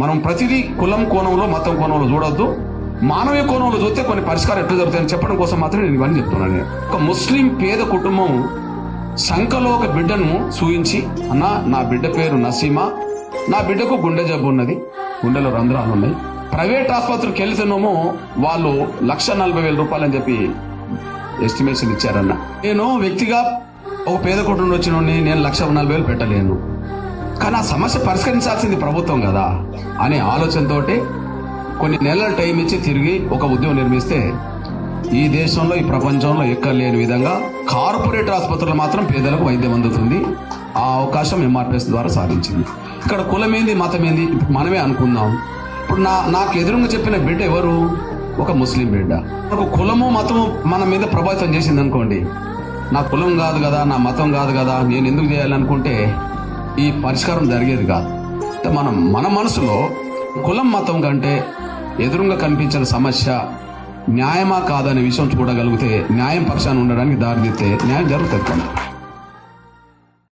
మనం ప్రతిదీ కులం కోణంలో మతం కోణంలో చూడొద్దు, మానవీయ కోణంలో చూస్తే కొన్ని పరిష్కారం ఎట్లా జరుగుతాయని చెప్పడం కోసం మాత్రమే నేను ఇవన్నీ చెప్తున్నాను. ఒక ముస్లిం పేద కుటుంబం సంఖలో ఒక బిడ్డను చూయించి, అన్నా నా బిడ్డ పేరు నసీమా, నా బిడ్డకు గుండె జబ్బు ఉన్నది, గుండెలో రంధ్రాలు ఉన్నాయి, ప్రైవేట్ ఆసుపత్రికి వెళ్తున్నామో వాళ్ళు 1,40,000 రూపాయలు అని చెప్పి ఎస్టిమేషన్ ఇచ్చారన్న. నేను వ్యక్తిగా ఒక పేద కుటుంబం వచ్చిన నేను 1,40,000 పెట్టలేను, కానీ ఆ సమస్య పరిష్కరించాల్సింది ప్రభుత్వం కదా అనే ఆలోచనతో కొన్ని నెలల టైం ఇచ్చి తిరిగి ఒక ఉద్యమం నిర్మిస్తే ఈ దేశంలో ఈ ప్రపంచంలో ఎక్కడ లేని విధంగా కార్పొరేట్ ఆసుపత్రులు మాత్రం పేదలకు వైద్యం అందుతుంది. ఆ అవకాశం ఎంఆర్పిఎస్ ద్వారా సాధించింది. ఇక్కడ కులమేంది మతమేంది మనమే అనుకుందాం. ఇప్పుడు నాకు ఎదురుగా చెప్పిన బిడ్డ ఎవరు? ఒక ముస్లిం బిడ్డ. నాకు కులము మతము మన మీద ప్రభావితం చేసింది అనుకోండి, నా కులం కాదు కదా, నా మతం కాదు కదా, నేను ఎందుకు చేయాలనుకుంటే ఈ పరిష్కారం జరిగేది కాదు. మన మనసులో కులం మతం కంటే ఎదురుగా కనిపించిన సమస్య న్యాయమా కాదనే విషయం చూడగలిగితే, న్యాయం పక్షాన్ని ఉండడానికి దారితీస్తే న్యాయం జరుగుతుంది.